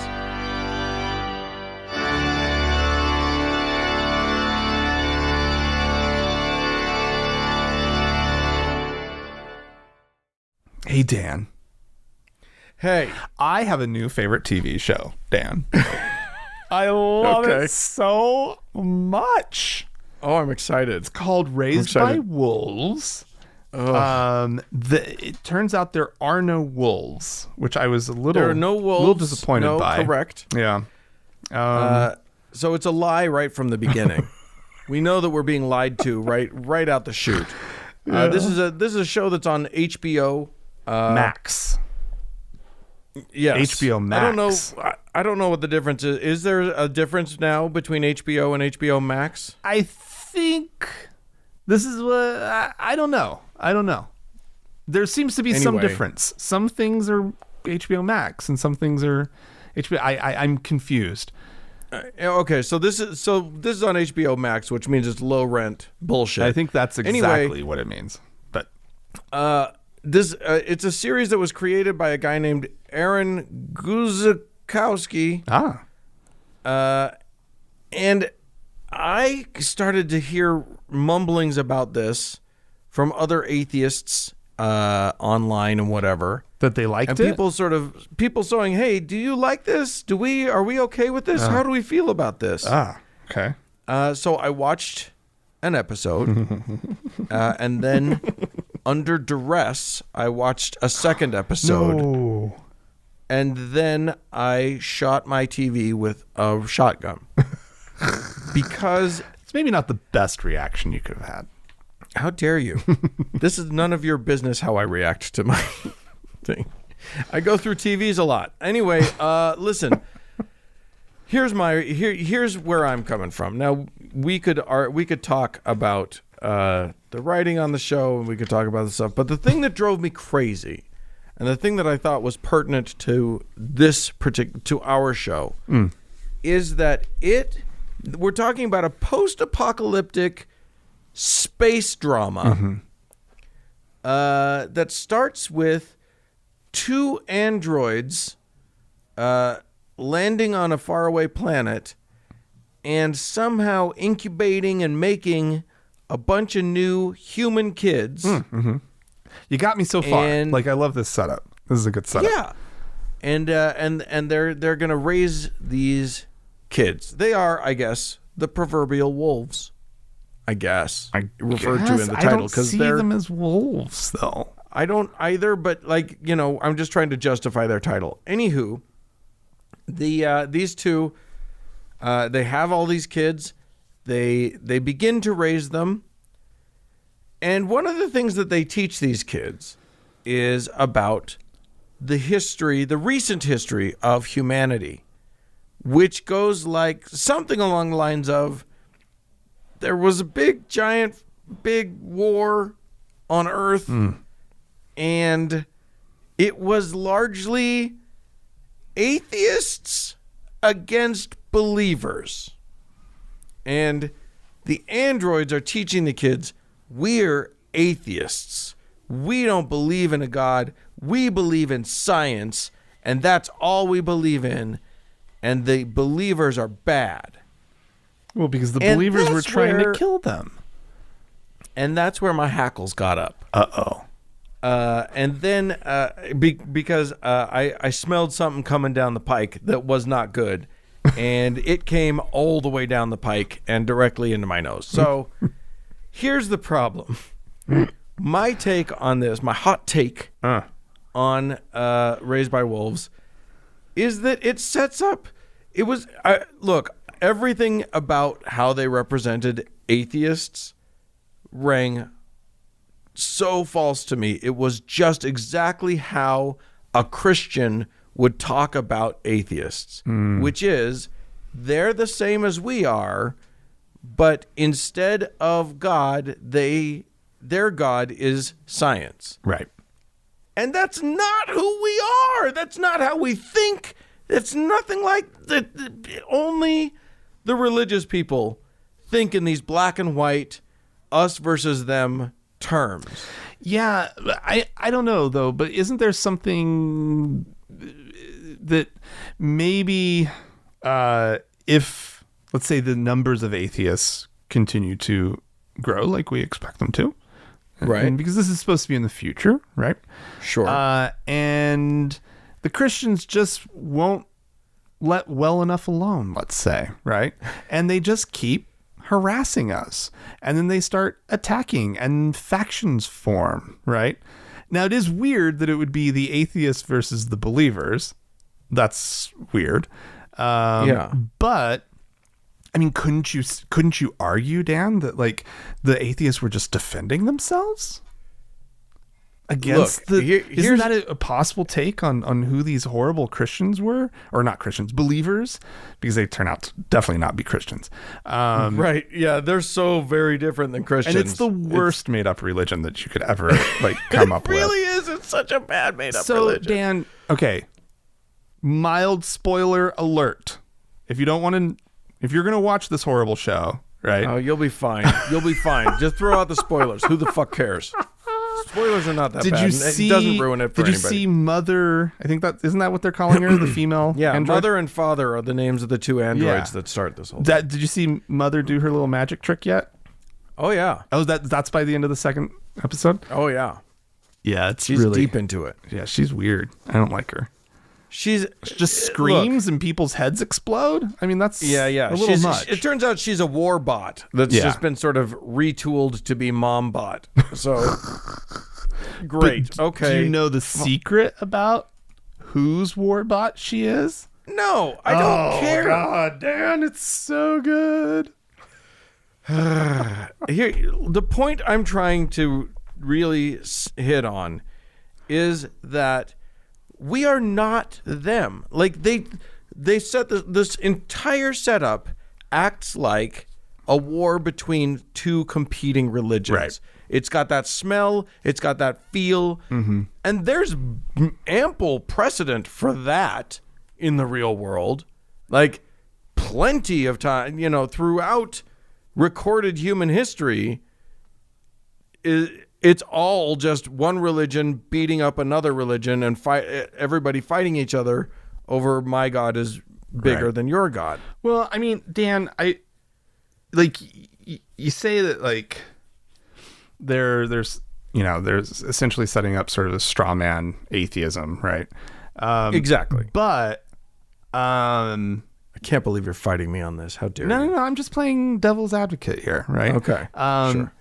Hey, Dan. Hey. I have a new favorite TV show, Dan. I love it so much. Oh, I'm excited. It's called Raised by Wolves. It turns out there are no wolves, which I was a little disappointed by. Correct. Yeah. So it's a lie right from the beginning. We know that we're being lied to right out the chute. Yeah. This is a show that's on HBO Max. Yes. HBO Max. I don't know what the difference is. Is there a difference now between HBO and HBO Max? I think this is what I don't know. There seems to be some difference. Some things are HBO Max and some things are HBO. I'm confused. Okay, so this is on HBO Max, which means it's low rent bullshit. I think that's exactly what it means. But it's a series that was created by a guy named Aaron Guzikowski. And I started to hear mumblings about this from other atheists online and whatever. That they liked and it? People saying, hey, do you like this? Are we okay with this? How do we feel about this? Okay. So I watched an episode and then under duress, I watched a second episode. No. And then I shot my TV with a shotgun. Because it's maybe not the best reaction you could have had. How dare you? This is none of your business how I react to my thing. I go through TVs a lot. Anyway, listen. Here's where I'm coming from. Now we could talk about the writing on the show, and we could talk about the stuff. But the thing that drove me crazy, and the thing that I thought was pertinent to to our show, is that we're talking about a post-apocalyptic space drama that starts with two androids landing on a faraway planet and somehow incubating and making a bunch of new human kids. You got me so far. I love this setup. This is a good setup. Yeah. And they're going to raise these kids. They are, I guess, the proverbial wolves. I guess. Referred to in the title. I don't see them as wolves, though. I don't either, but I'm just trying to justify their title. Anywho, these two, they have all these kids. They begin to raise them. And one of the things that they teach these kids is about the recent history of humanity, which goes like something along the lines of, there was a big war on Earth, and it was largely atheists against believers. And the androids are teaching the kids, we're atheists. We don't believe in a God. We believe in science, and that's all we believe in. And the believers are bad. Well, because the believers were trying to kill them. And that's where my hackles got up. Uh-oh. And then because I smelled something coming down the pike that was not good. And it came all the way down the pike and directly into my nose. So here's the problem. My take on this, my hot take on Raised by Wolves, is that it sets up... Look, everything about how they represented atheists rang so false to me. It was just exactly how a Christian would talk about atheists, which is they're the same as we are, but instead of God, their God is science. Right. And that's not who we are. That's not how we think. It's nothing like only the religious people think in these black and white, us versus them terms. Yeah, I don't know though, but isn't there something that maybe if, let's say, the numbers of atheists continue to grow like we expect them to, right? And because this is supposed to be in the future, right? Sure. And the Christians just won't let well enough alone, let's say, right? And they just keep harassing us, and then they start attacking and factions form, right? Now it is weird that it would be the atheists versus the believers. That's weird. But I mean, couldn't you argue, Dan, that like the atheists were just defending themselves against isn't that a possible take on who these horrible Christians were, or not Christians, believers, because they turn out to definitely not be Christians. Right. Yeah. They're so very different than Christians. And it's the worst made up religion that you could ever like come up with. It really is. It's such a bad made up So religion. Dan, okay. Mild spoiler alert. If you're going to watch this horrible show, right? Oh, you'll be fine. You'll be fine. Just throw out the spoilers. Who the fuck cares? Spoilers are not that bad. It doesn't ruin it for anybody. Did you see Mother? I think isn't that what they're calling her, the female? Yeah, android? Mother and Father are the names of the two androids that start this whole thing. Did you see Mother do her little magic trick yet? Oh yeah. Oh, that's by the end of the second episode? Oh yeah. Yeah, she's really deep into it. Yeah, she's weird. I don't like her. She just screams and people's heads explode. I mean, that's a little much. It turns out she's a war bot that's just been sort of retooled to be mom bot. So great. But okay. Do you know the secret about whose war bot she is? No, I don't care. Oh God, Dan, it's so good. Here, the point I'm trying to really hit on is that we are not them. Like they set this entire setup acts like a war between two competing religions. Right. It's got that smell, it's got that feel, and there's ample precedent for that in the real world. Like plenty of time, throughout recorded human history, it's all just one religion beating up another religion and everybody fighting each other over my God is bigger than your God. Well, I mean, Dan, you say that like there's essentially setting up sort of a straw man atheism, right? Exactly. But I can't believe you're fighting me on this. How dare you? No, I'm just playing devil's advocate here, right? Okay. Sure.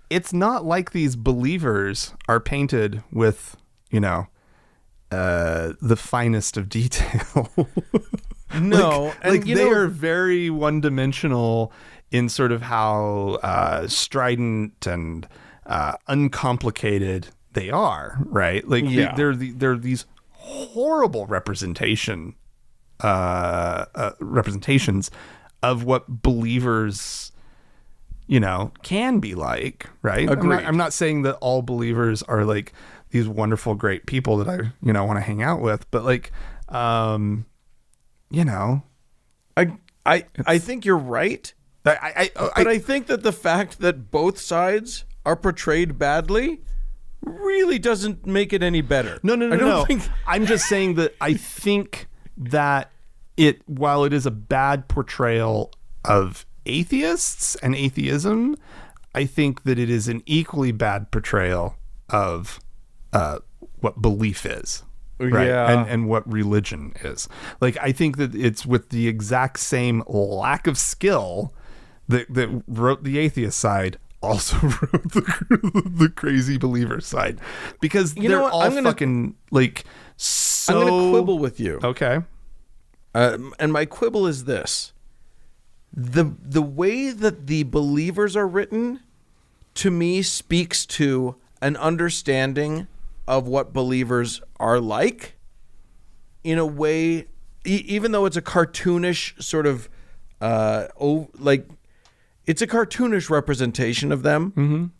It's not like these believers are painted with, the finest of detail. No. They are very one-dimensional in sort of how strident and uncomplicated they are, right? Like they're these horrible representations of what believers can be like, right? Agreed. I'm not saying that all believers are like these wonderful, great people that I, want to hang out with, but like, I think you're right. But I think that the fact that both sides are portrayed badly really doesn't make it any better. No. I'm just saying that I think that while it is a bad portrayal of atheists and atheism, I think that it is an equally bad portrayal of what belief is, right? And what religion is. Like, I think that it's with the exact same lack of skill that wrote the atheist side also wrote the crazy believer side, because they're all fucking like so. I'm gonna quibble with you. Okay. And my quibble is this. The way that the believers are written, to me, speaks to an understanding of what believers are like in a way, even though it's a cartoonish sort of, it's a cartoonish representation of them,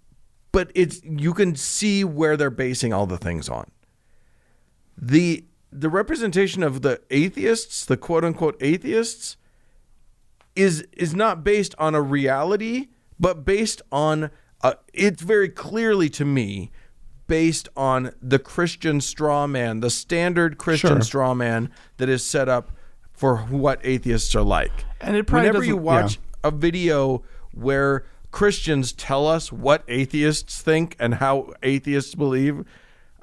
but you can see where they're basing all the things on. The the representation of the atheists, the quote unquote atheists, is not based on a reality, but based on it's very clearly to me based on the Christian straw man, the standard Christian straw man that is set up for what atheists are like. And it probably whenever you watch a video where Christians tell us what atheists think and how atheists believe,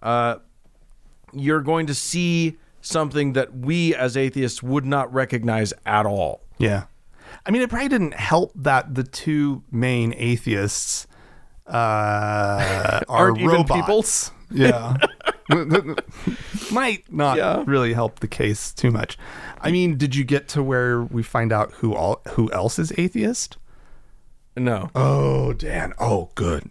you're going to see something that we as atheists would not recognize at all. Yeah. I mean, it probably didn't help that the two main atheists are aren't robots. Even people. Yeah. Might not really help the case too much. I mean, did you get to where we find out who else is atheist? No. Oh, Dan. Oh, good.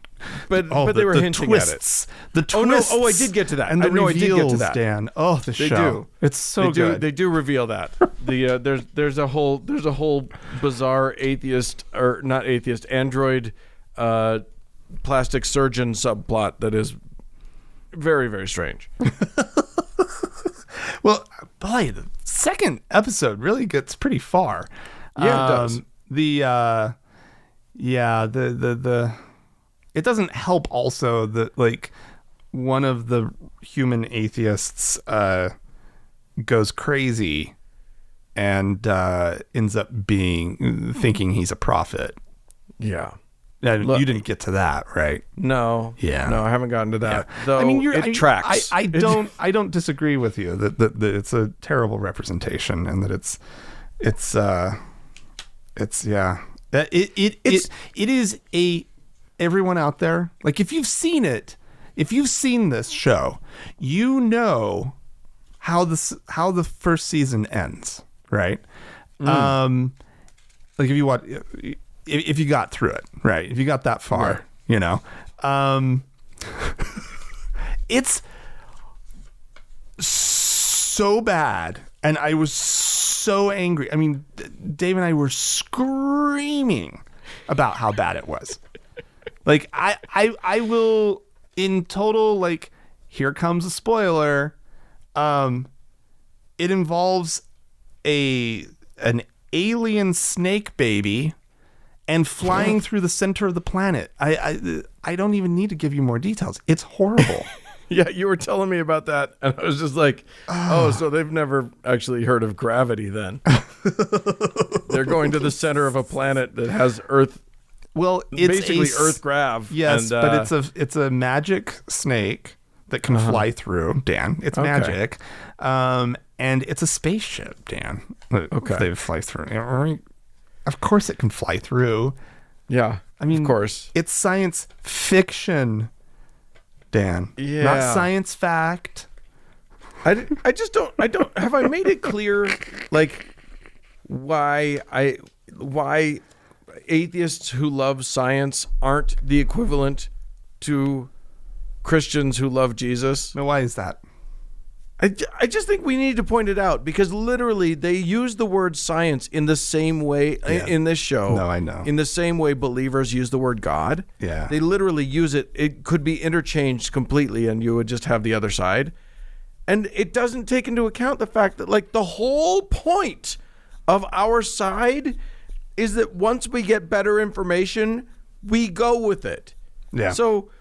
But they were hinting twists. at it. The twists. Oh, I did get to that. And the reveals, I did get to that. Dan. Oh, the They show. do. It's so good. They do reveal that. There's a whole bizarre atheist, or not atheist, android plastic surgeon subplot that is very, very strange. Well, boy, the second episode really gets pretty far. Yeah, it does. The it doesn't help also that like one of the human atheists goes crazy and ends up thinking he's a prophet. Yeah. And you didn't get to that, right? No. Yeah. No, I haven't gotten to that. Yeah. Though I mean, it tracks. I don't disagree with you that it's a terrible representation and that it is everyone out there, like if you've seen this show, you know how the first season ends, right? Like if you got through it, right? If you got that far, you know, it's so bad. And I was so angry. I mean, Dave and I were screaming about how bad it was. Like I will in total, like, here comes a spoiler. It involves an alien snake baby and flying through the center of the planet. I don't even need to give you more details. It's horrible. Yeah, you were telling me about that, and I was just like, oh, so they've never actually heard of gravity then. They're going to the center of a planet that has Earth. Well, it's basically Earth grav. Yes, but it's a magic snake that can fly through, Dan. It's magic. And it's a spaceship, Dan. Okay. They fly through. Of course it can fly through. Yeah, I mean, of course. It's science fiction, Dan. Yeah. Not science fact. I just don't have I made it clear, like, why atheists who love science aren't the equivalent to Christians who love Jesus? Now, why is that? I just think we need to point it out, because literally they use the word science in the same way in this show. No, I know. In the same way believers use the word God. Yeah. They literally use it. It could be interchanged completely and you would just have the other side. And it doesn't take into account the fact that, like, the whole point of our side is that once we get better information, we go with it. Yeah. So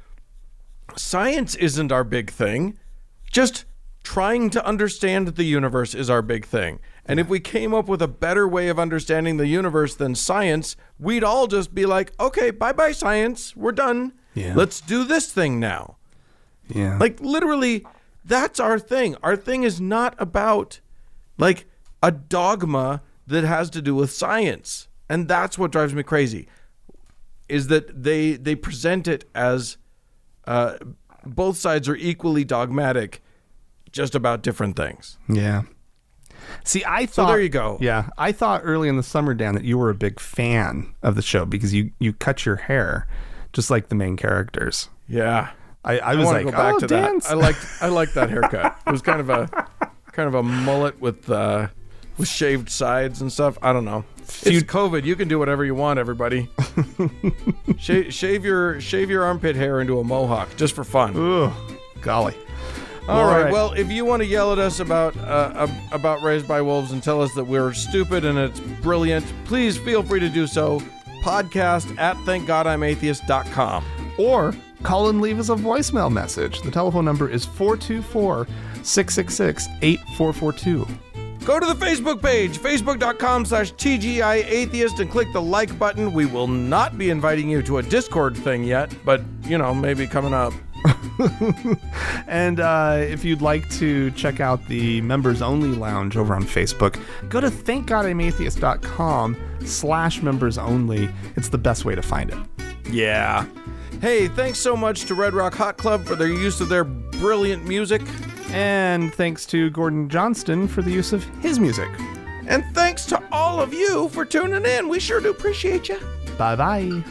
science isn't our big thing. Just trying to understand the universe is our big thing. And if we came up with a better way of understanding the universe than science, we'd all just be like, okay, bye-bye science. We're done. Yeah. Let's do this thing now. Yeah. Like, literally, that's our thing. Our thing is not about, like, a dogma that has to do with science. And that's what drives me crazy, is that they present it as both sides are equally dogmatic, just about different things. Yeah. See, I thought... So there you go. Yeah. I thought early in the summer, Dan, that you were a big fan of the show because you cut your hair just like the main characters. Yeah. I was like, go back to Dan's. that. I liked that haircut. It was kind of a mullet with shaved sides and stuff. I don't know. It's COVID. You can do whatever you want, everybody. shave your armpit hair into a mohawk just for fun. Ooh, golly. All right. Well, if you want to yell at us about Raised by Wolves and tell us that we're stupid and it's brilliant, please feel free to do so. Podcast at thankgodimatheist.com. Or call and leave us a voicemail message. The telephone number is 424-666-8442. Go to the Facebook page, facebook.com/TGIAtheist, and click the like button. We will not be inviting you to a Discord thing yet, but, maybe coming up. And if you'd like to check out the members only lounge over on Facebook, go to thankgodimatheist.com/members only. It's the best way to find it. Yeah. Hey, thanks so much to Red Rock Hot Club for their use of their brilliant music. And thanks to Gordon Johnston for the use of his music. And thanks to all of you for tuning in. We sure do appreciate you. Bye-bye.